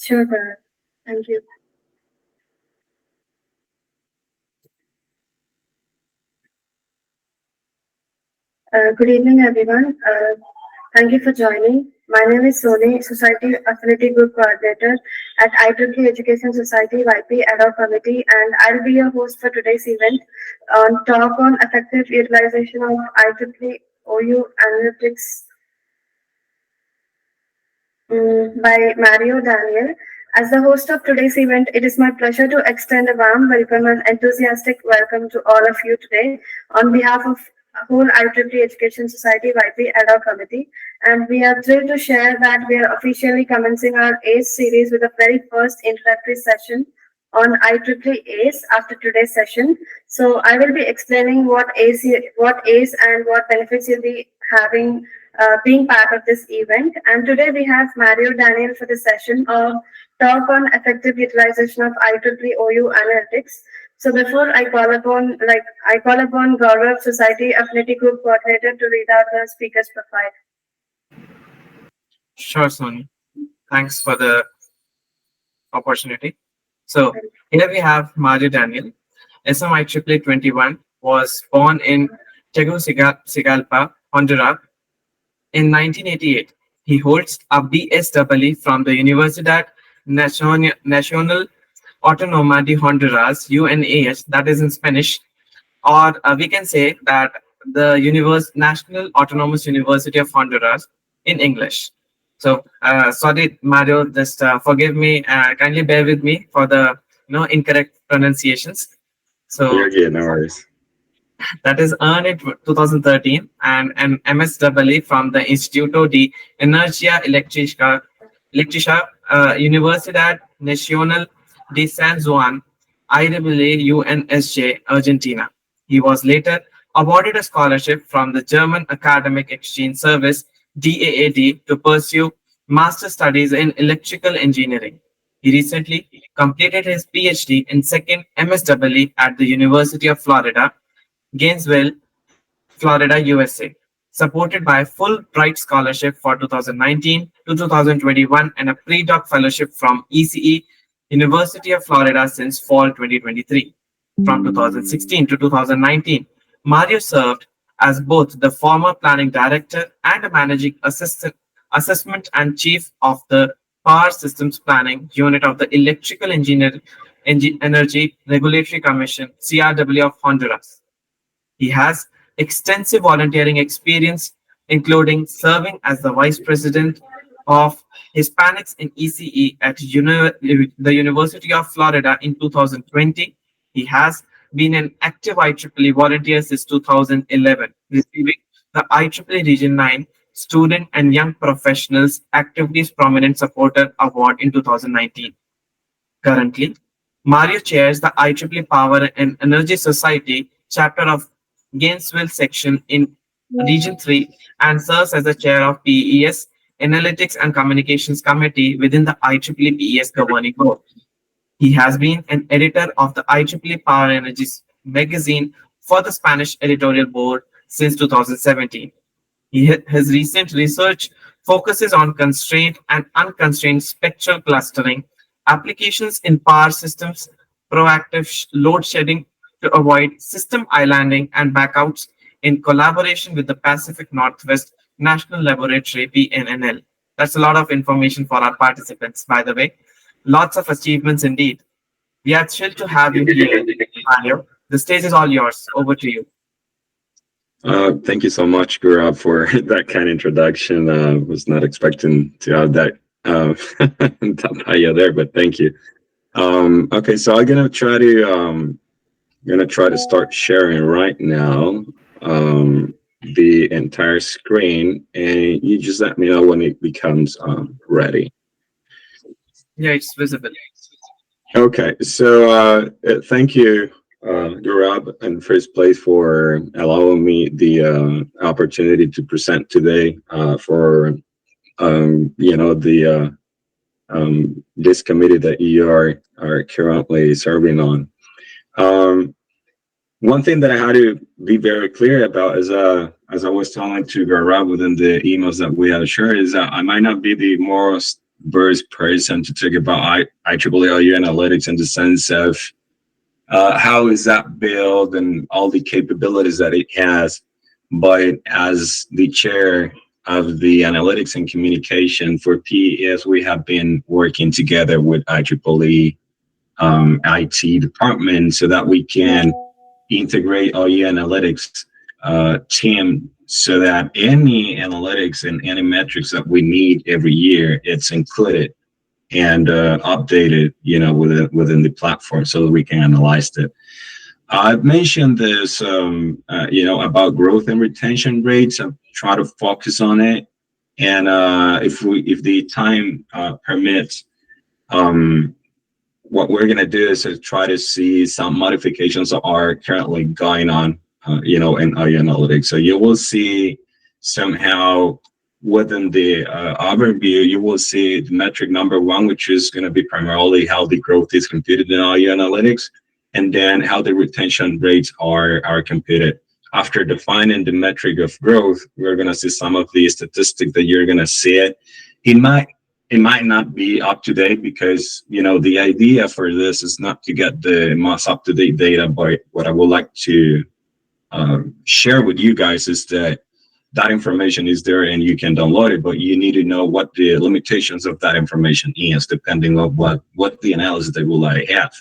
Sure, Gaurav. Thank you. Good evening, everyone. Thank you for joining. My name is Soni, Society Affinity Group Coordinator at IEEE Education Society YP Adhoc Committee, and I'll be your host for today's event on talk on effective utilization of IEEE OU Analytics by Mario Daniel. As the host of today's event, it is my pleasure to extend a warm welcome and enthusiastic welcome to all of you today on behalf of whole IEEE Education Society YP Ad Hoc Committee. And we are thrilled to share that we are officially commencing our ACE series with the very first introductory session on IEEE ACE after today's session. So I will be explaining what ACE and what benefits you'll be having being part of this event. And today we have Mario Daniel for the session of talk on effective utilization of IEEE OU analytics. So before I call upon Gaurav, Society Affinity Group Coordinator, to read out the speaker's profile. Sure, Sony. Thanks for the opportunity. So here we have Mario Daniel. SMIEEE 21 was born in Tegucigalpa, Honduras. In 1988, he holds a BSEE from the Universidad Nacional Autónoma de Honduras, UNAH, that is in Spanish, or we can say that the National Autonomous University of Honduras in English. So, sorry, Mario, just forgive me, kindly bear with me for the incorrect pronunciations. So, you're good, no worries. That is earned in 2013 and an MSEE from the Instituto de Energía Eléctrica, Universidad Nacional de San Juan, IEEE UNSJ, Argentina. He was later awarded a scholarship from the German Academic Exchange Service, DAAD, to pursue master studies in electrical engineering. He recently completed his Ph.D. in second MSEE at the University of Florida, Gainesville, Florida, USA, supported by a Fulbright scholarship for 2019 to 2021 and a pre-doc fellowship from ECE, University of Florida since fall 2023. From 2016 to 2019, Mario served as both the former planning director and a managing assessment and chief of the Power Systems Planning Unit of the Electrical Energy Regulatory Commission, CRW of Honduras. He has extensive volunteering experience, including serving as the Vice President of Hispanics in ECE at the University of Florida in 2020. He has been an active IEEE volunteer since 2011, receiving the IEEE Region 9 Student and Young Professionals Activities Prominent Supporter Award in 2019. Currently, Mario chairs the IEEE Power and Energy Society chapter of Gainesville section in Region 3 and serves as the chair of PES Analytics and Communications Committee within the IEEE PES Governing Board. He has been an editor of the IEEE Power Energy magazine for the Spanish editorial board since 2017. His recent research focuses on constrained and unconstrained spectral clustering, applications in power systems, proactive load shedding to avoid system islanding and backouts in collaboration with the Pacific Northwest National Laboratory, PNNL. That's a lot of information for our participants, by the way. Lots of achievements indeed. We are thrilled to have you here, Mario. The stage is all yours. Over to you. Thank you so much, Gaurav, for that kind of introduction. Was not expecting to have that there, but thank you. Okay, so I'm gonna try to start sharing right now the entire screen, and you just let me know when it becomes ready. Yeah, it's visible. Okay, so thank you, Gaurav, in first place, for allowing me the opportunity to present today for this committee that you are currently serving on. One thing that I had to be very clear about is, as I was telling to Gaurav within the emails that we had shared, is that I might not be the most first person to talk about IEEE analytics in the sense of how is that built and all the capabilities that it has. But as the chair of the analytics and communication for PES, we have been working together with IEEE IT department so that we can integrate all your analytics team so that any analytics and any metrics that we need every year, it's included and updated, within the platform so that we can analyze it. I've mentioned this, about growth and retention rates. I've tried to focus on it, and if the time permits, what we're gonna do is to try to see some modifications that are currently going on, in IE analytics. So you will see somehow within the overview, you will see the metric number one, which is going to be primarily how the growth is computed in IE analytics, and then how the retention rates are computed. After defining the metric of growth, we're going to see some of the statistics that you're going to see it. It might not be up to date because, the idea for this is not to get the most up to date data, but what I would like to share with you guys is that information is there and you can download it, but you need to know what the limitations of that information is, depending on what the analysis they will have.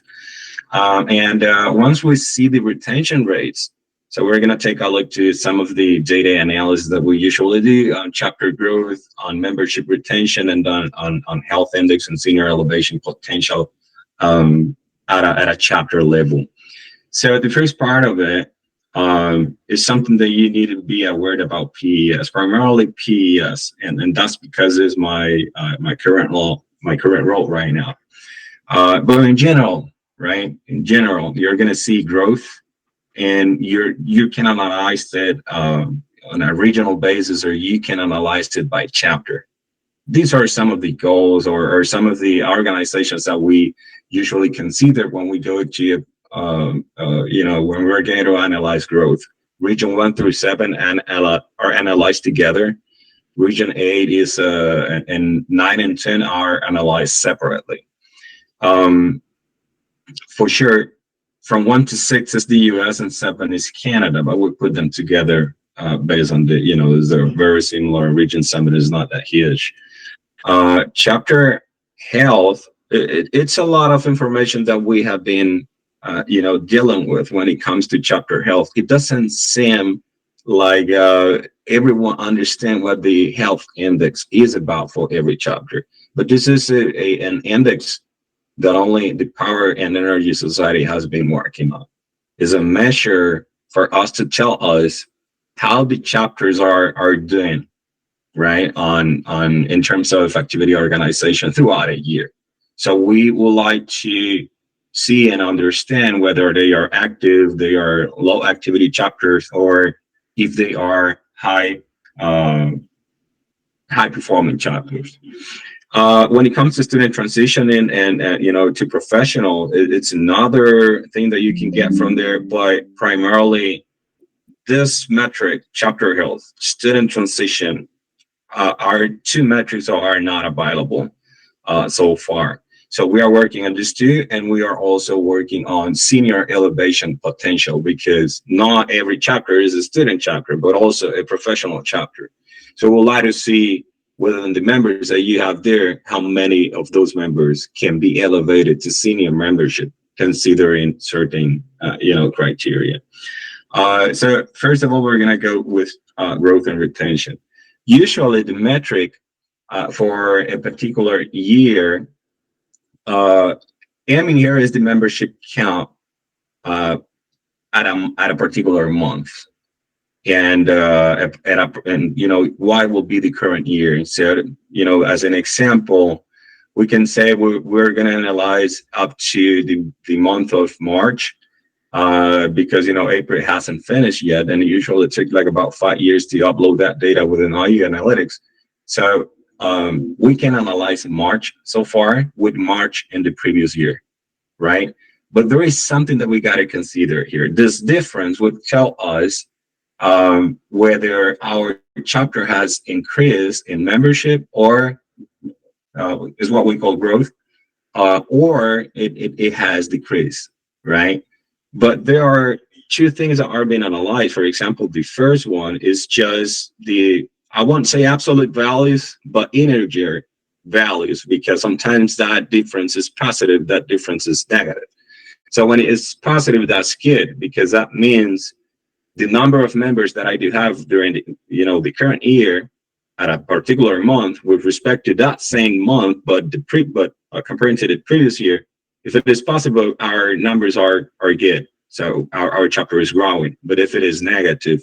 And once we see the retention rates, so we're going to take a look to some of the data analysis that we usually do on chapter growth, on membership retention, and on health index and senior elevation potential at a chapter level. So the first part of it is something that you need to be aware about PES, primarily PES, and that's because it's my current role right now. But in general, right? In general, you're going to see growth, and you can analyze it on a regional basis, or you can analyze it by chapter. These are some of the goals or some of the organizations that we usually consider when we go to, when we're going to analyze growth. Region 1 through 7 are analyzed together. Region 8 is and 9 and 10 are analyzed separately. For sure, from 1 to 6 is the US and 7 is Canada, but we put them together based on they're very similar. Region 7 is not that huge. Chapter health, it's a lot of information that we have been, dealing with when it comes to chapter health. It doesn't seem like everyone understand what the health index is about for every chapter, but this is an index that only the Power and Energy Society has been working on. Is a measure for us to tell us how the chapters are doing, right, on in terms of activity organization throughout a year. So we would like to see and understand whether they are active, they are low activity chapters, or if they are high performing chapters. When it comes to student transition and to professional, it's another thing that you can get from there, but primarily this metric, chapter health, student transition, are two metrics that are not available so far. So we are working on these two, and we are also working on senior elevation potential, because not every chapter is a student chapter, but also a professional chapter. So we'll like to see within the members that you have there, how many of those members can be elevated to senior membership, considering certain criteria. So first of all, we're going to go with growth and retention. Usually the metric for a particular year, aiming here is the membership count at a particular month. And why will be the current year. So, as an example, we can say we're going to analyze up to the month of March, because, April hasn't finished yet. And usually it takes like about 5 years to upload that data within IE analytics. So we can analyze March so far with March in the previous year, right? But there is something that we got to consider here. This difference would tell us whether our chapter has increased in membership or is what we call growth, or it has decreased, right? But there are two things that are being analyzed. For example, the first one is just the, I won't say absolute values, but integer values, because sometimes that difference is positive, that difference is negative. So when it is positive, that's good, because that means the number of members that I do have during the, the current year at a particular month with respect to that same month, but comparing to the previous year, if it is possible, our numbers are good. So our chapter is growing. But if it is negative,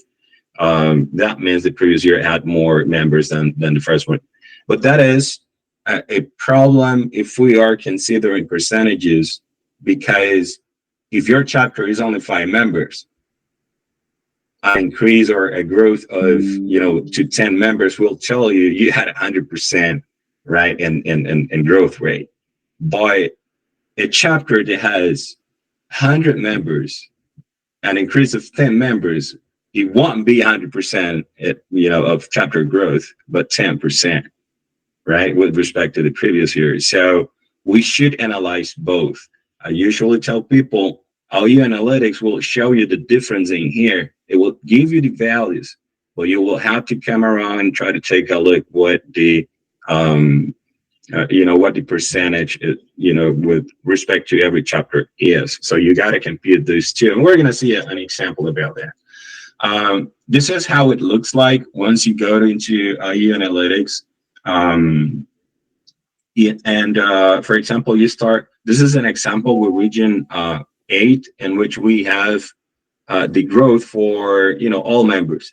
that means the previous year had more members than the first one. But that is a problem if we are considering percentages, because if your chapter is only 5 members, an increase or a growth of to 10 members will tell you had 100%, right, in growth rate. But a chapter that has 100 members, an increase of 10 members, it won't be 100% of chapter growth, but 10%, right, with respect to the previous year. So we should analyze both. I usually tell people, IE analytics will show you the difference in here. It will give you the values, but you will have to come around and try to take a look what the what the percentage is, with respect to every chapter is. So you got to compute those two, and we're going to see an example about that. This is how it looks like once you go into IE analytics. For example, you start, this is an example with region 8, in which we have the growth for, all members.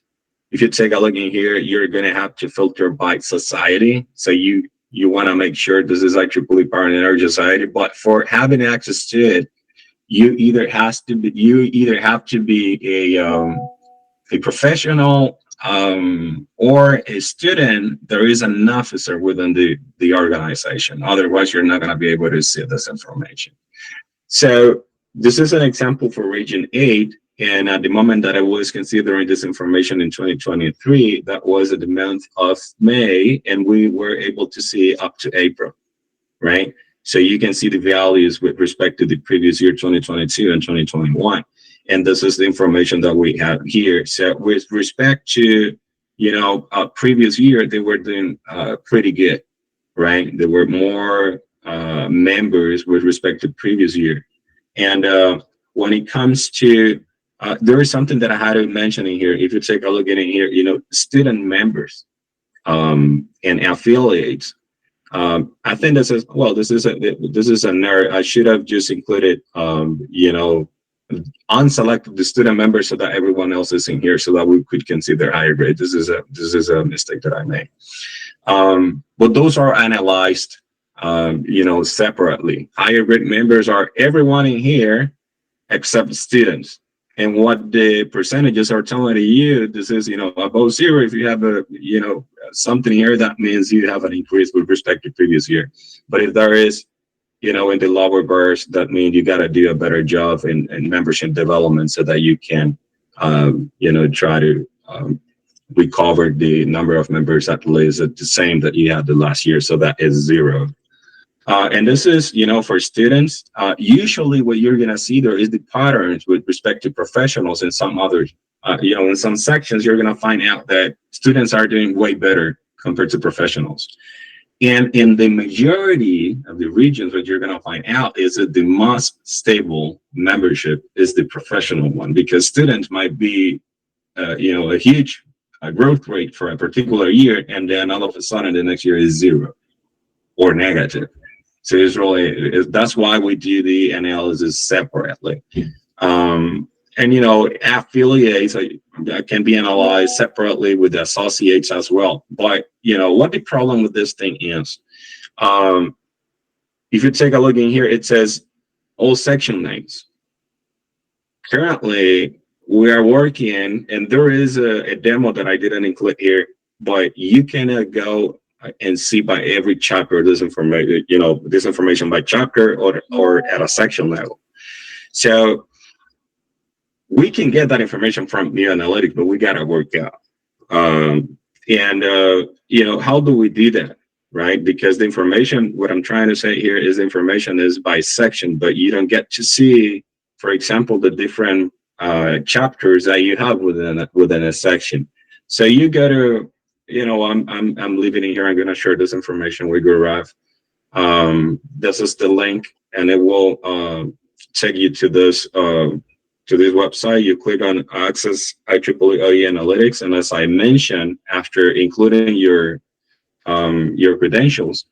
If you take a look in here, you're going to have to filter by society. So you want to make sure this is IEEE Power and Energy Society, but for having access to it, you either have to be a professional, or a student. There is an officer within the organization. Otherwise, you're not going to be able to see this information. So this is an example for region 8. And at the moment that I was considering this information in 2023, that was at the month of May, and we were able to see up to April, right? So you can see the values with respect to the previous year, 2022 and 2021. And this is the information that we have here. So with respect to, previous year, they were doing pretty good, right? There were more members with respect to previous year. And when it comes to, there is something that I had to mention in here. If you take a look at it here, student members and affiliates. I think this is an error. I should have just included, unselect the student members so that everyone else is in here, so that we could consider higher grade. This is a mistake that I made. But those are analyzed, separately. Higher grade members are everyone in here except students. And what the percentages are telling you, this is, above 0. If you have something here, that means you have an increase with respect to previous year. But if there is, in the lower bars, that means you got to do a better job in membership development, so that you can, try to recover the number of members at least at the same that you had the last year. So that is 0. And this is, for students, usually what you're going to see there is the patterns with respect to professionals. And some others, in some sections, you're going to find out that students are doing way better compared to professionals. And in the majority of the regions, what you're going to find out is that the most stable membership is the professional one, because students might be, a huge growth rate for a particular year, and then all of a sudden the next year is 0 or negative. So it's really, that's why we do the analysis separately. And, affiliates can be analyzed separately with the associates as well. But, what the problem with this thing is, if you take a look in here, it says all section names. Currently, we are working, and there is a demo that I didn't include here, but you can go and see by every chapter this information by chapter or at a section level. So we can get that information from IE Analytics, but we got to work out. How do we do that? right? Because the information, what I'm trying to say here is information is by section, but you don't get to see, for example, the different chapters that you have within a section. So you got to, I'm leaving it here. I'm going to share this information with Gaurav. This is the link, and it will take you to this website. You click on Access IEEE Analytics, and as I mentioned, after including your credentials,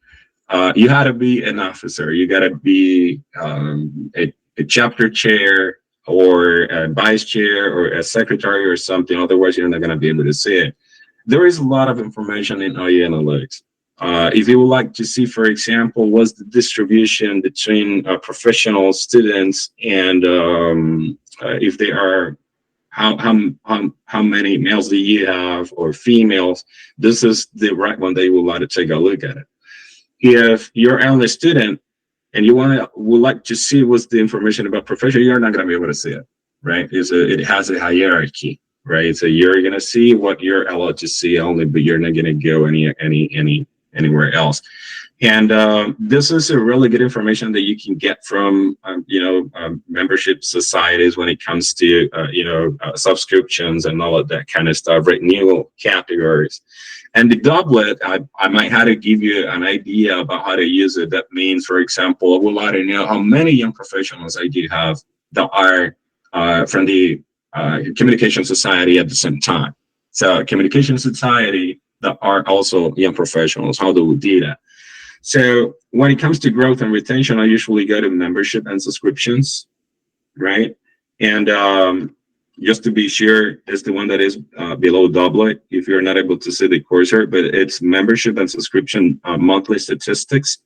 you had to be an officer. You got to be a chapter chair or a vice chair or a secretary or something. Otherwise, you're not going to be able to see it. There is a lot of information in IE Analytics. If you would like to see, for example, what's the distribution between professional students and if they are how many males do you have or females, this is the right one that you would like to take a look at it. If you're only a student and you would like to see what's the information about profession, you're not going to be able to see it, right? It has a hierarchy, right? So you're going to see what you're allowed to see only, but you're not going to go anywhere else. And this is a really good information that you can get from, membership societies when it comes to, subscriptions and all of that kind of stuff, right? New categories. And the doublet, I might have to give you an idea about how to use it. That means, for example, I would like to know how many young professionals I do have that are from the Communication Society at the same time. So Communication Society that are also young professionals, how do we do that? So when it comes to growth and retention, I usually go to membership and subscriptions, right? And just to be sure, it's the one that is below doublet. If you're not able to see the cursor, but it's membership and subscription monthly statistics.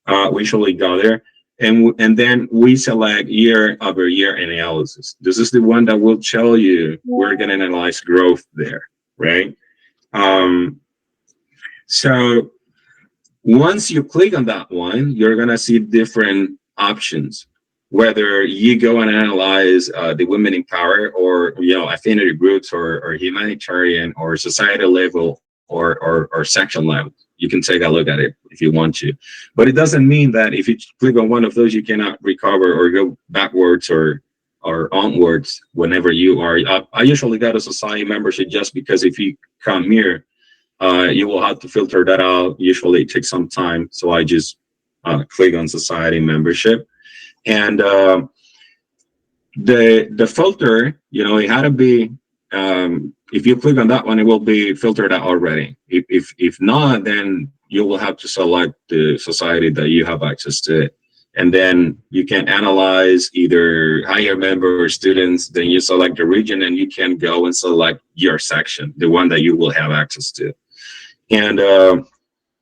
We usually go there. And then we select year-over-year analysis. This is the one that will tell you we're going to analyze growth there, right? So once you click on that one, you're going to see different options, whether you go and analyze the women in power or, affinity groups or humanitarian or society level or section level. You can take a look at it if you want to. But it doesn't mean that if you click on one of those, you cannot recover or go backwards or onwards whenever you are. I usually got a society membership just because if you come here, you will have to filter that out. Usually it takes some time. So I just click on society membership. And the filter, it had to be, if you click on that one, it will be filtered out already. If not, then you will have to select the society that you have access to it. And then you can analyze either higher member or students, then you select the region and you can go and select your section, the one that you will have access to. And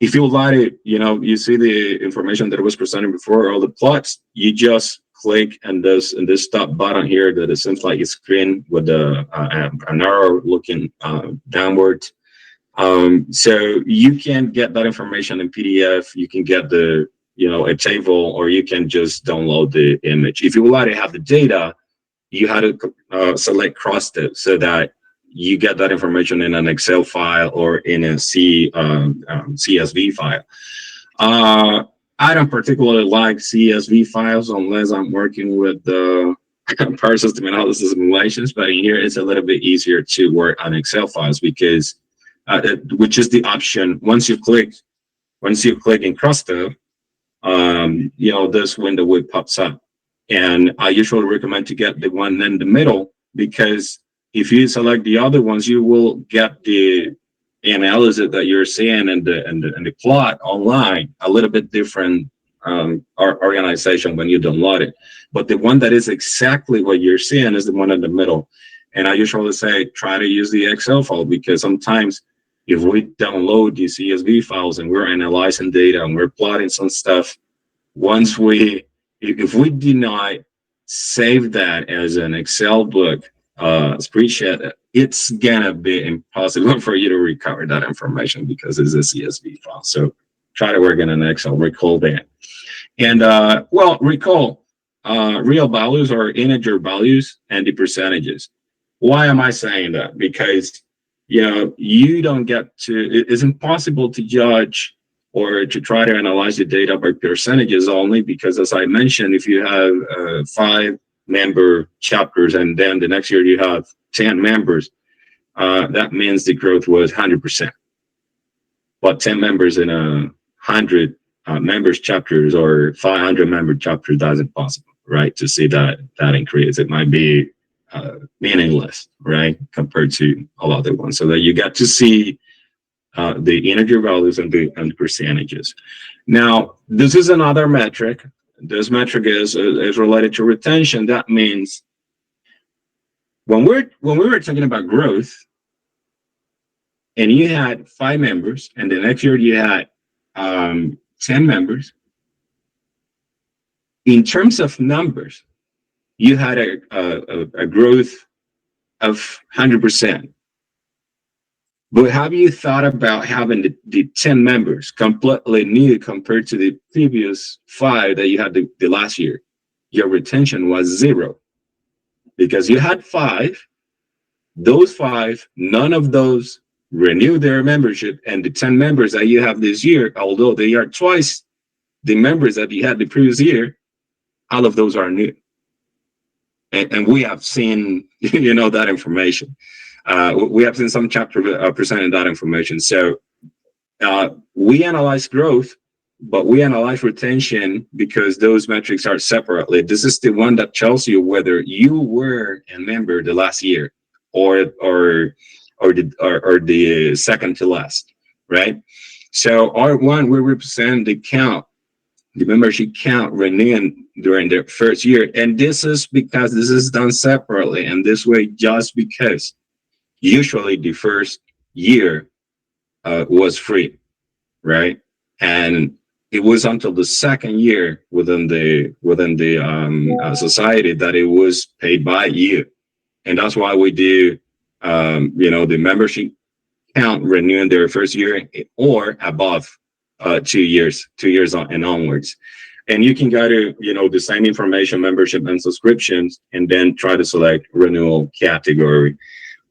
if you would like it, you see the information that was presented before, all the plots, you just click and this top button here that it seems like a screen with an arrow looking downward. So you can get that information in PDF. You can get a table, or you can just download the image. If you would like to have the data, you had to select cross-stitch so that you get that information in an Excel file or in a CSV file. I don't particularly like CSV files unless I'm working with the power system analysis simulations, but in here it's a little bit easier to work on Excel files because, which is the option. Once you click in cross-stitch, this window will pops up. And I usually recommend to get the one in the middle, because if you select the other ones, you will get the analysis that you're seeing and the plot online a little bit different organization when you download it. But the one that is exactly what you're seeing is the one in the middle. And I usually say try to use the Excel file, because sometimes if we download these CSV files and we're analyzing data and we're plotting some stuff, if we do not save that as an Excel book spreadsheet, it's gonna be impossible for you to recover that information because it's a CSV file. So try to work in an Excel, recall that. And recall real values or integer values and the percentages. Why am I saying that? Because you don't get to, it's impossible to judge or to try to analyze the data by percentages only, because as I mentioned, if you have 5-member chapters and then the next year you have 10 members, that means the growth was 100%. But 10 members in 100 members chapters or 500 member chapters, that's impossible, right? To see that increase, it might be meaningless, right, compared to a lot of the ones. So that you get to see the integer values and the percentages. Now, this is another metric. This metric is related to retention. That means when we were talking about growth, and you had 5 members, and the next year you had 10 members, in terms of numbers, you had a growth of 100%. But have you thought about having the 10 members completely new compared to the previous 5 that you had the last year? Your retention was 0, because you had 5. Those 5, none of those renew their membership, and the 10 members that you have this year, although they are twice the members that you had the previous year, all of those are new. And we have seen, that information. We have seen some chapter presenting that information. So we analyze growth, but we analyze retention because those metrics are separately. This is the one that tells you whether you were a member the last year or the second to last, right? So R1, we represent the count, the membership count renewing during the first year. And this is because this is done separately and this way, just because usually the first year was free, right? And it was until the second year within the society that it was paid by you. And that's why we do, the membership count renewing their first year or above 2 years on and onwards. And you can go to, the same information, membership and subscriptions, and then try to select renewal category.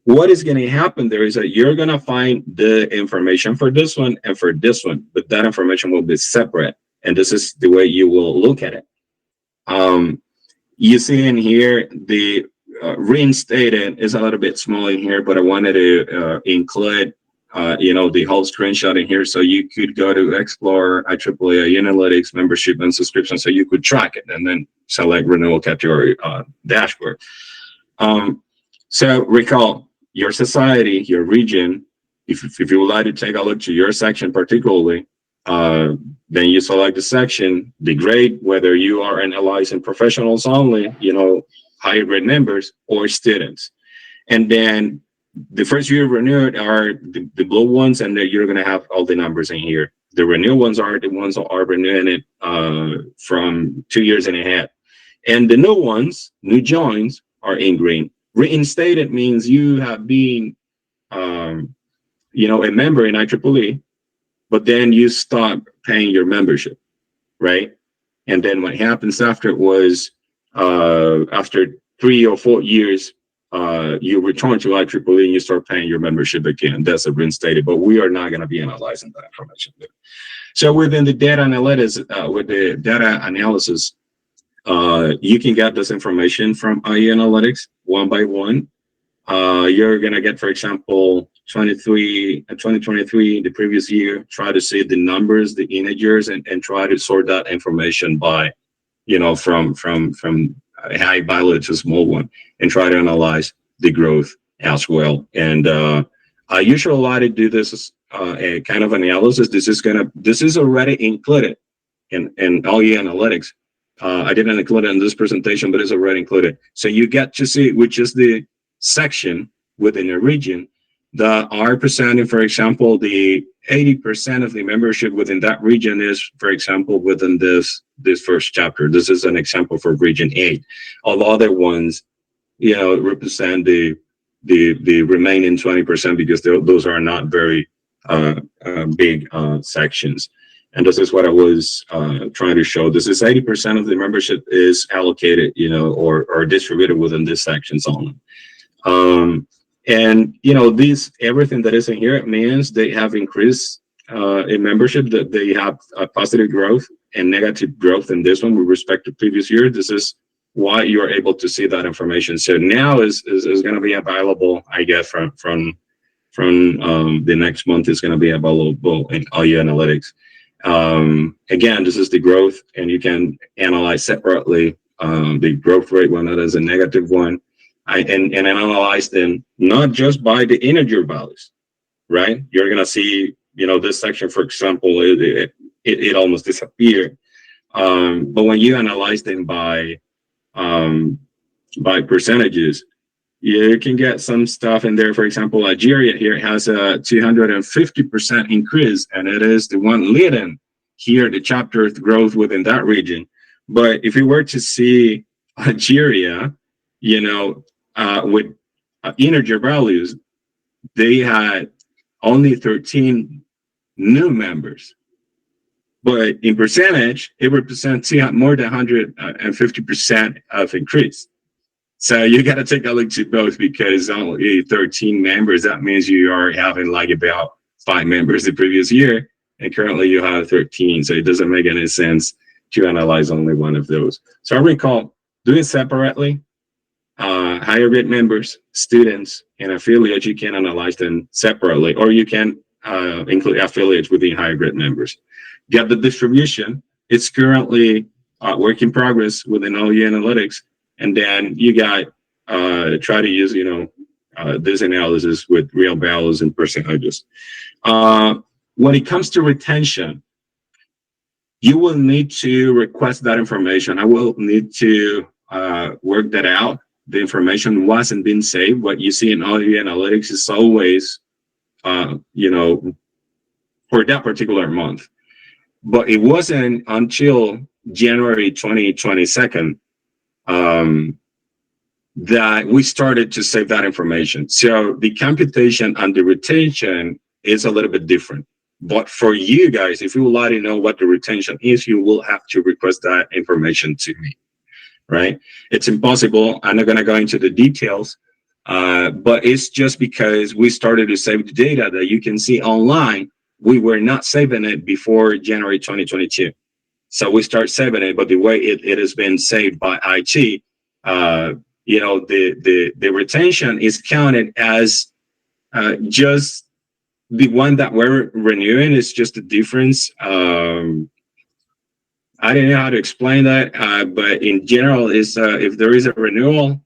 What is going to happen there is that you're going to find the information for this one and for this one, but that information will be separate. And this is the way you will look at it. You see in here, the reinstated is a little bit small in here, but I wanted to include, the whole screenshot in here. So you could go to Explore, IEEE, Analytics, Membership, and Subscription, so you could track it and then select Renewal Category Dashboard. So recall, your society, your region, if you would like to take a look to your section particularly, then you select the section, the grade, whether you are analyzing professionals only, higher grade members or students. And then the first year renewed are the blue ones, and then you're going to have all the numbers in here. The renewed ones are the ones that are renewing it from 2 years and ahead. And the new ones, new joins, are in green. Reinstated means you have been, a member in IEEE, but then you stop paying your membership, right? And then what happens after was, after 3 or 4 years, you return to IEEE and you start paying your membership again. That's a reinstated, but we are not going to be analyzing that information there. So within the data analytics, with the data analysis, you can get this information from IE Analytics one by one. You're going to get, for example, 2023, the previous year, try to see the numbers, the integers, and try to sort that information by, from a high value to small one, and try to analyze the growth as well. And I usually like to do this a kind of analysis. This is already included in IE Analytics. I didn't include it in this presentation, but it's already included. So you get to see which is the section within a region that are presenting, for example, the 80% of the membership within that region is, for example, within this first chapter. This is an example for region 8. All other ones, represent the remaining 20% because those are not very big sections. And this is what I was trying to show. This is 80% of the membership is allocated, or distributed within these sections only. And everything that is in here, it means they have increased in membership that they have a positive growth and negative growth in this one with respect to previous year. This is why you are able to see that information. So now is going to be available, I guess, from the next month is going to be available in all your analytics. Again, this is the growth, and you can analyze separately the growth rate when that is a negative one, and analyze them not just by the integer values, right? You're gonna see, this section, for example, it almost disappeared. But when you analyze them by percentages, you can get some stuff in there. For example, Algeria here has a 250% increase, and it is the one leading here the chapter growth within that region. But if you were to see Algeria, with integer values, they had only 13 new members. But in percentage, it represents more than 150% of increase. So you got to take a look to both, because only 13 members, that means you are having like about 5 members the previous year, and currently you have 13. So it doesn't make any sense to analyze only one of those. So I recall doing separately, higher grade members, students, and affiliates. You can analyze them separately, or you can include affiliates within higher grade members. Get the distribution. It's currently work in progress within all your analytics. And then you got try to use this analysis with real values and percentages. When it comes to retention, you will need to request that information. I will need to work that out. The information wasn't being saved. What you see in all your analytics is always for that particular month. But it wasn't until January 2022 that we started to save that information. So the computation and the retention is a little bit different. But for you guys, if you would like to know what the retention is, you will have to request that information to me, right? It's impossible. I'm not going to go into the details, but it's just because we started to save the data that you can see online. We were not saving it before January 2022. So we start saving it, but the way it has been saved by IT, the retention is counted as just the one that we're renewing. Is just a difference. I don't know how to explain that, but in general, is if there is a renewal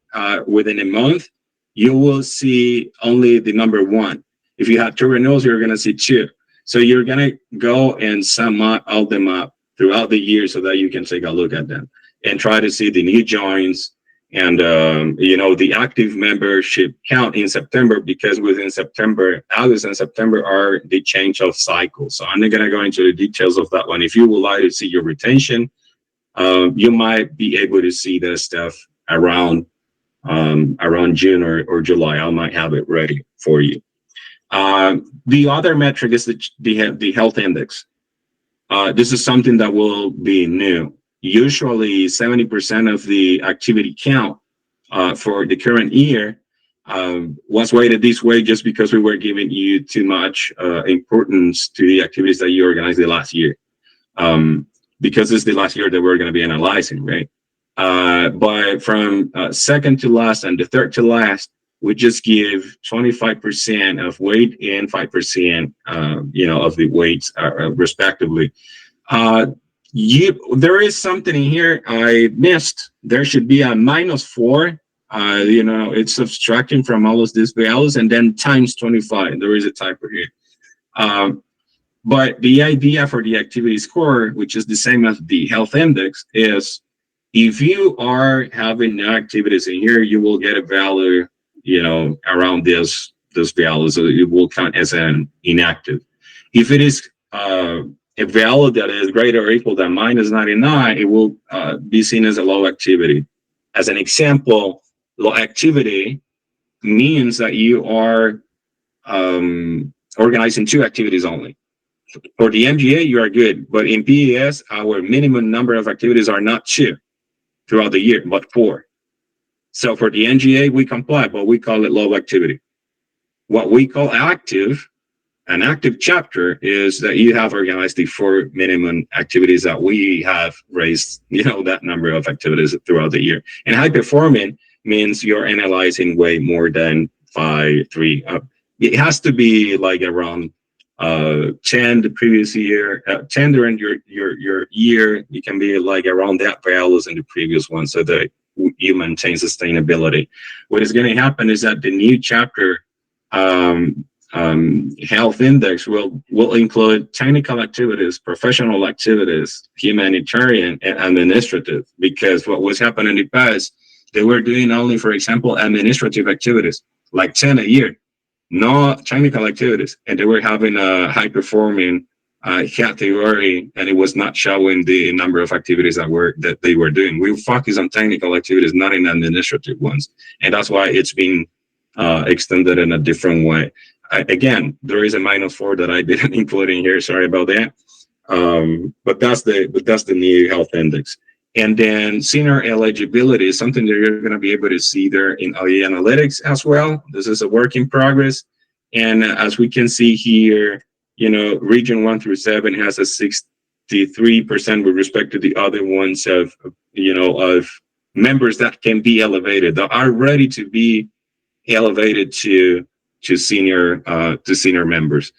within a month, you will see only the number 1. If you have 2 renewals, you're going to see 2. So you're going to go and sum up all them up throughout the year so that you can take a look at them and try to see the new joins and the active membership count in September, because within September, August and September are the change of cycle. So I'm not going to go into the details of that one. If you would like to see your retention, you might be able to see that stuff around June or July. I might have it ready for you. The other metric is the health index. This is something that will be new. Usually 70% of the activity count for the current year was weighted this way just because we were giving you too much importance to the activities that you organized the last year. Because it's the last year that we're going to be analyzing, right? But from second to last and the third to last, we just give 25% of weight and 5%, of the weights respectively. There is something in here I missed. There should be a -4. It's subtracting from all of these values and then times 25. There is a typo here. But the idea for the activity score, which is the same as the health index, is if you are having no activities in here, you will get a value, around this value. So it will count as an inactive. If it is a value that is greater or equal than -99, it will be seen as a low activity. As an example, low activity means that you are organizing 2 activities only. For the MGA, you are good, but in PES, our minimum number of activities are not 2 throughout the year, but 4. So for the NGA, we comply, but we call it low activity. What we call active an active chapter is that you have organized the 4 minimum activities that we have raised, that number of activities throughout the year. And high performing means you're analyzing way more than 5, 3. It has to be like around 10 the previous year, 10 during your year. You can be like around that values in the previous one, so that you maintain sustainability. What is going to happen is that the new chapter health index will include technical activities, professional activities, humanitarian, and administrative. Because what was happening in the past, they were doing only, for example, administrative activities, like 10 a year, no technical activities, and they were having a high performing category, and it was not showing the number of activities that they were doing. We focus on technical activities, not in administrative ones, and that's why it's being extended in a different way. Again, there is a -4 that I didn't include in here. Sorry about that. But that's the new health index. And then senior eligibility is something that you're going to be able to see there in IE analytics as well. This is a work in progress. And as we can see here, region 1 through 7 has a 63% with respect to the other ones of members that can be elevated, that are ready to be elevated to senior members.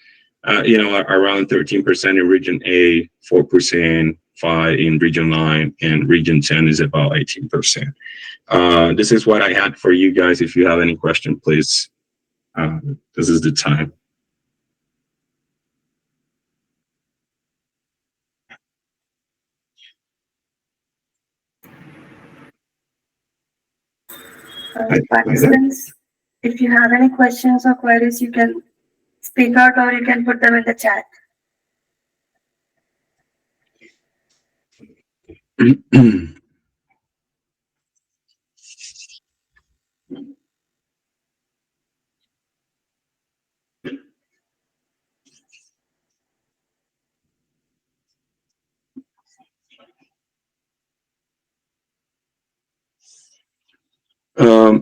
Around 13% in region A, 4%, 5 in region 9, and region 10 is about 18%. This is what I had for you guys. If you have any question, please, this is the time. Participants, if you have any questions or queries, you can speak out or you can put them in the chat.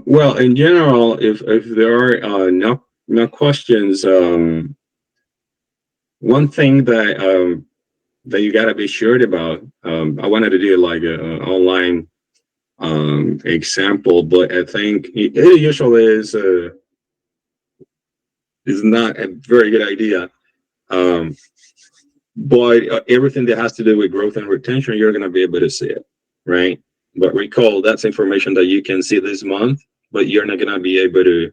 Well, in general, if there are no questions, one thing that you got to be sure about, I wanted to do like an online example, but I think it usually is not a very good idea. But everything that has to do with growth and retention, you're going to be able to see it, right? But recall, that's information that you can see this month, but you're not going to be able to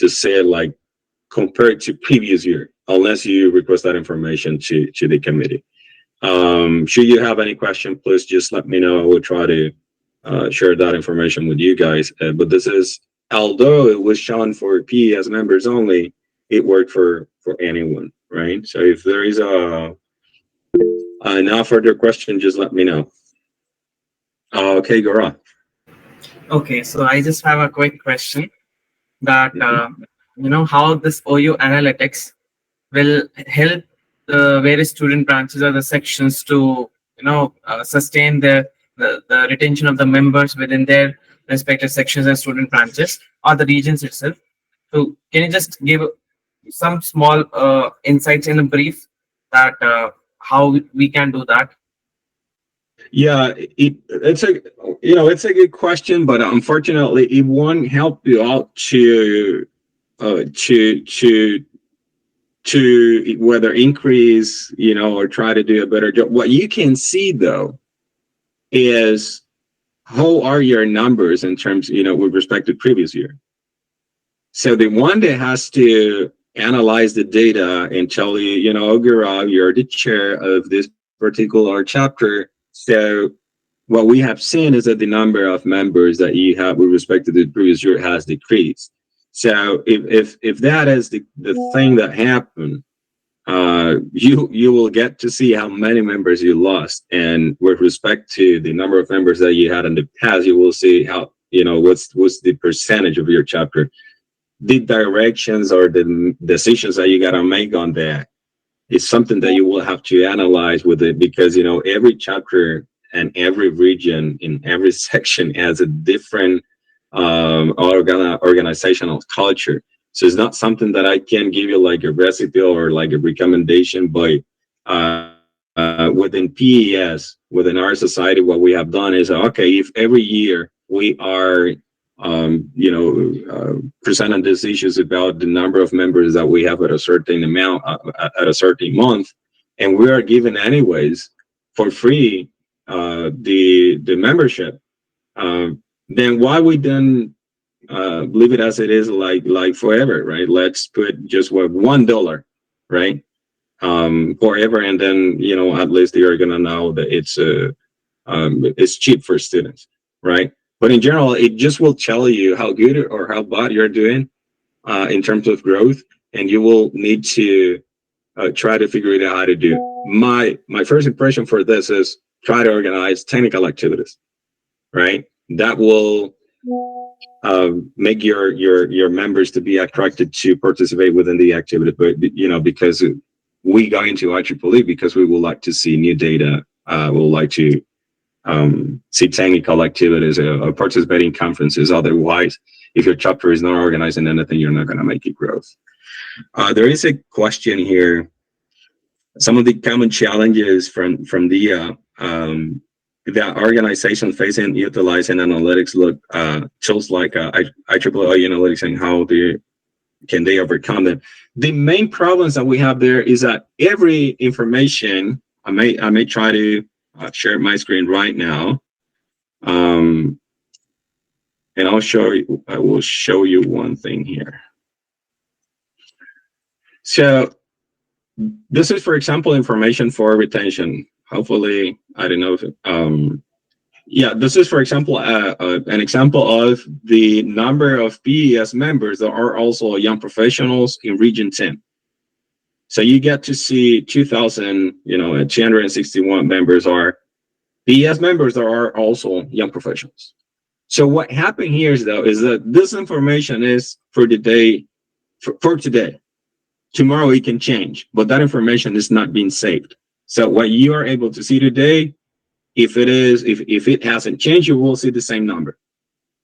say it like compared to previous year, unless you request that information to the committee. Should you have any question, please just let me know. I will try to share that information with you guys. But this is, although it was shown for PES members only, it worked for anyone, right? So if there is no further question, just let me know. Okay, Gora. Okay, so I just have a quick question that how this OU analytics will help the various student branches or the sections to sustain the retention of the members within their respective sections and student branches or the regions itself. So can you just give some small insights in a brief that how we can do that? Yeah, it's a good question, but unfortunately, it won't help you out to whether increase, or try to do a better job. What you can see though is how are your numbers in terms, with respect to previous year. So the one that has to analyze the data and tell you, Gaurav, you're the chair of this particular chapter. So what we have seen is that the number of members that you have with respect to the previous year has decreased. So if that is the thing that happened, you will get to see how many members you lost, and with respect to the number of members that you had in the past, you will see how what's the percentage of your chapter. The directions or the decisions that you got to make on that is something that you will have to analyze with it, because every chapter and every region in every section has a different organizational culture. So it's not something that I can give you like a recipe or like a recommendation, but within PES, within our society, what we have done is, okay, if every year we are, presenting these issues about the number of members that we have at a certain amount, at a certain month, and we are given anyways for free the membership, then why we then leave it as it is, like forever, right? Let's put just what $1, right? Forever, and then at least they are gonna know that it's cheap for students, right? But in general, it just will tell you how good or how bad you're doing in terms of growth, and you will need to try to figure it out how to do. My first impression for this is try to organize technical activities, right? That will make your members to be attracted to participate within the activity. But because we got into IEEE because we would like to see new data, we would like to see technical activities, participate in conferences. Otherwise, if your chapter is not organizing anything, you're not going to make it growth. There is a question here. Some of the common challenges from the organization facing utilizing analytics tools like IEEE analytics, and how can they overcome them. The main problems that we have there is that every information, I may try to share my screen right now, and I will show you one thing here. So this is, for example, information for retention. Hopefully, I don't know if this is, for example, an example of the number of PES members that are also young professionals in Region 10. So you get to see 2,261 members are PES members that are also young professionals. So what happened here is that this information is for the day, for today. Tomorrow it can change, but that information is not being saved. So what you are able to see today, if it hasn't changed, you will see the same number.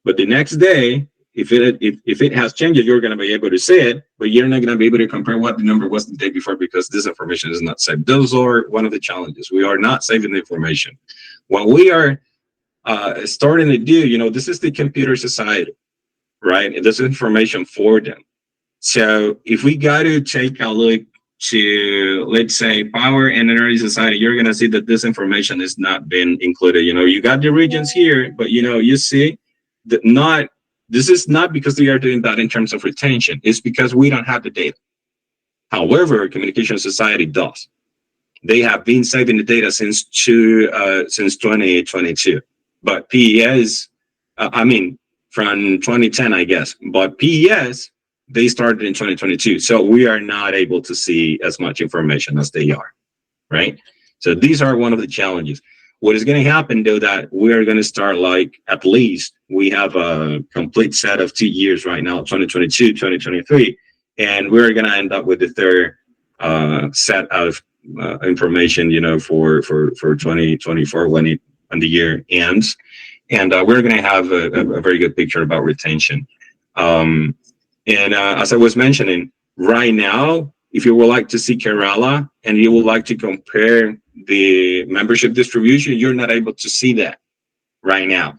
But the next day, if it has changed, you're going to be able to see it, but you're not going to be able to compare what the number was the day before, because this information is not saved. Those are one of the challenges. We are not saving the information. What we are starting to do, this is the computer society, right? This is information for them. So if we got to take a look to, let's say, Power and Energy Society, you're going to see that this information is not been included. You got the regions here, but you see that this is not because we are doing that in terms of retention. It's because we don't have the data. However, Communication Society does. They have been saving the data since 2022. But PES, from 2010, I guess. But PES, they started in 2022. So we are not able to see as much information as they are, right? So these are one of the challenges. What is going to happen, though, that we are going to start, like, at least we have a complete set of 2 years right now, 2022, 2023, and we're going to end up with the third set of information, for 2024 when the year ends. And we're going to have a very good picture about retention. And as I was mentioning, right now, if you would like to see Kerala and you would like to compare the membership distribution, you're not able to see that right now.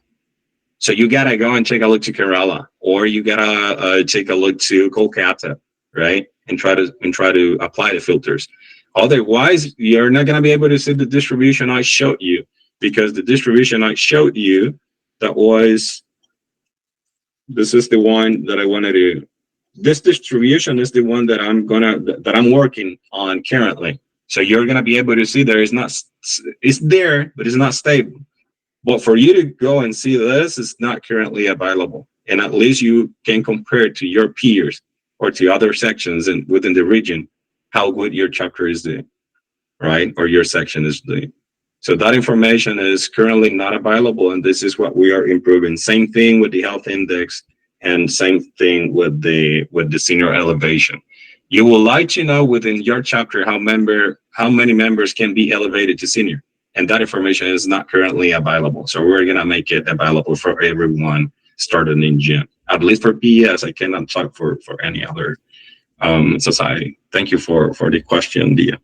So you got to go and take a look to Kerala, or you got to take a look to Kolkata, right? And try to apply the filters. Otherwise, you're not going to be able to see the distribution I showed you, because the distribution I showed you, this is the one that I wanted to. This distribution is the one that I'm working on currently. So you're gonna be able to see it's there, but it's not stable. But for you to go and see this, it's not currently available. And at least you can compare it to your peers or to other sections within the region, how good your chapter is doing, right? Or your section is doing. So that information is currently not available, and this is what we are improving. Same thing with the health index, and same thing with the senior elevation. You would like to know within your chapter how many members can be elevated to senior, and that information is not currently available. So we're gonna make it available for everyone starting in June. at least for PES. I cannot talk for any other society. Thank you for the question, Dia.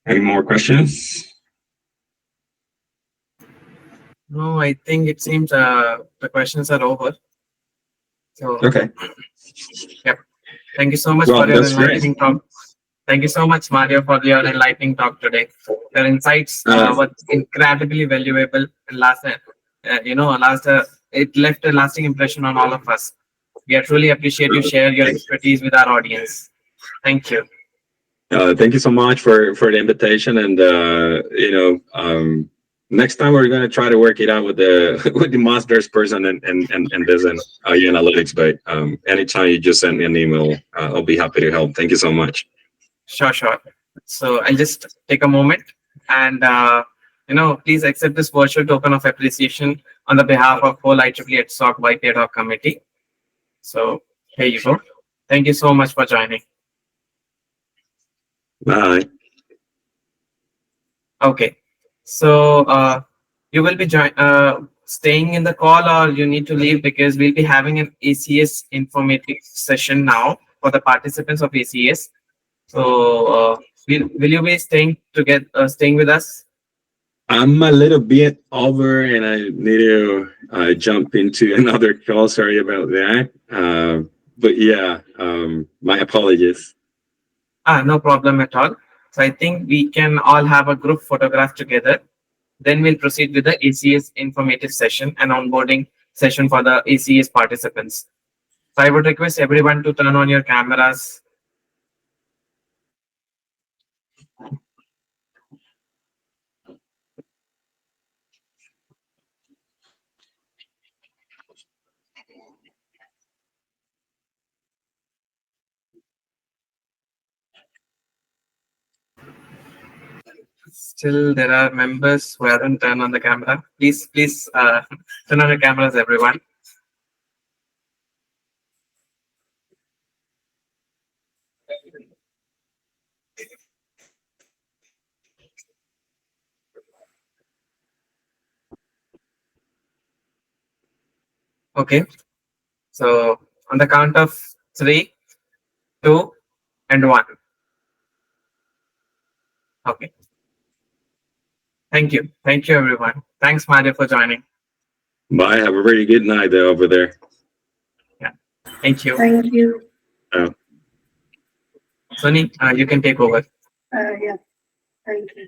Any more questions? No, I think it seems the questions are over. So, Okay. yep. Thank you so much Well, for your that's great. enlightening talk. Thank you so much, Mario, for your enlightening talk today. Your insights were incredibly valuable and it left a lasting impression on all of us. We truly appreciate you share your expertise with our audience. Thank you. Thank you so much for the invitation, and next time we're gonna try to work it out with the with the masters person and this and analytics. But anytime you just send me an email, I'll be happy to help. Thank you so much. Sure, sure. So I'll just take a moment and please accept this virtual token of appreciation on the behalf of whole IEEE at SOC by Adhoc committee. So here you go. Thank you so much for joining. Bye. Okay. So you will be staying in the call, or you need to leave, because we'll be having an ACS informative session now for the participants of ACS. So will you be staying with us? I'm a little bit over, and I need to jump into another call. Sorry about that. But yeah, my apologies. No problem at all. So I think we can all have a group photograph together. Then we'll proceed with the ACS informative session and onboarding session for the ACS participants. So I would request everyone to turn on your cameras. Still, there are members who haven't turned on the camera. Please turn on your cameras, everyone. Okay. So on the count of 3, 2, and 1. Okay. Thank you. Thank you, everyone. Thanks, Mario, for joining. Bye. Have a very good night there over there. Yeah. Thank you. Thank you. Sunny, you can take over. Yeah. Thank you.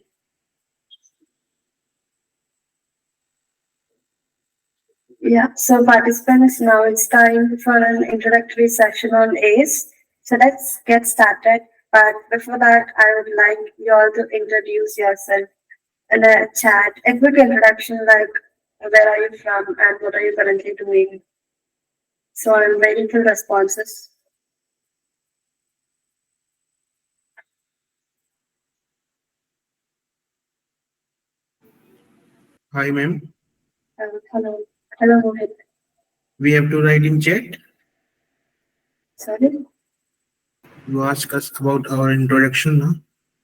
Yeah, so participants, now it's time for an introductory session on ACE. So let's get started. But before that, I would like you all to introduce yourself in a chat. A quick introduction like where are you from and what are you currently doing. So I'm waiting for responses. Hi, ma'am. Hello. Hello, Mohit. We have to write in chat. Sorry? You ask us about our introduction, huh?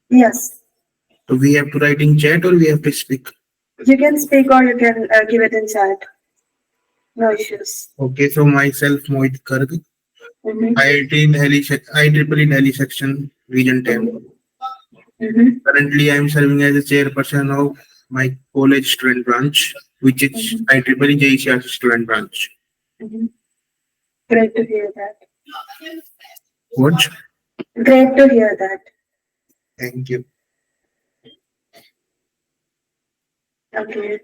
Yes. So we have to write in chat or we have to speak? You can speak or you can give it in chat. No issues. Okay, so myself, Mohit Garg. IEEE Delhi section, region 10. Currently, I am serving as a chairperson of my college student branch, which is IEEE JCRC student branch. Great to hear that. What? Great to hear that. Thank you. Okay.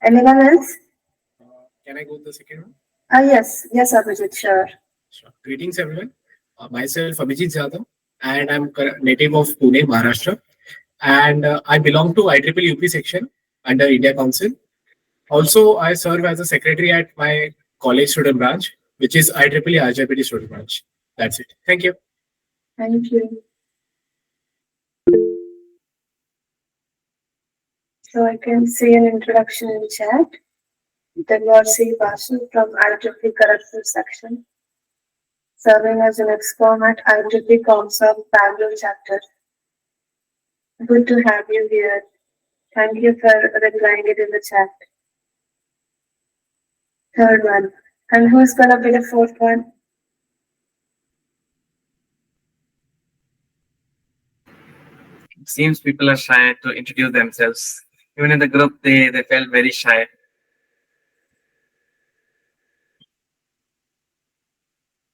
Anyone else? Can I go to the second one? Yes, Abhijit, sure. Sure. Greetings, everyone. Myself, Abhijit Jadhav, and I'm native of Pune, Maharashtra. And I belong to IEEE UP section under India Council. Also, I serve as a secretary at my college student branch, which is IEEE RJPT student branch. That's it. Thank you. Thank you. So I can see an introduction in chat. Then C. Basu from IEEE Kharagpur section, serving as an EXCOM at IEEE ComSoc Bangalore chapter. Good to have you here. Thank you for replying it in the chat. Third one. And who's gonna be the fourth one? It seems people are shy to introduce themselves. Even in the group, they felt very shy.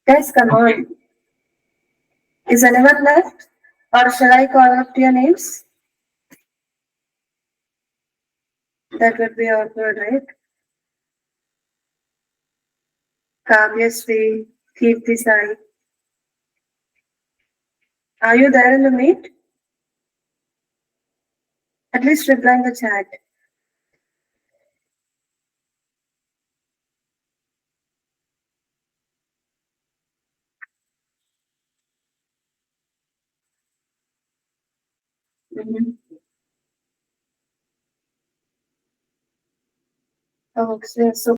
Guys, come Okay. on. Is anyone left? Or shall I call out your names? That would be awkward, right? Kavyasri, Keerti Sai. Are you there in the meet? At least reply in the chat. Mm-hmm. Oh, so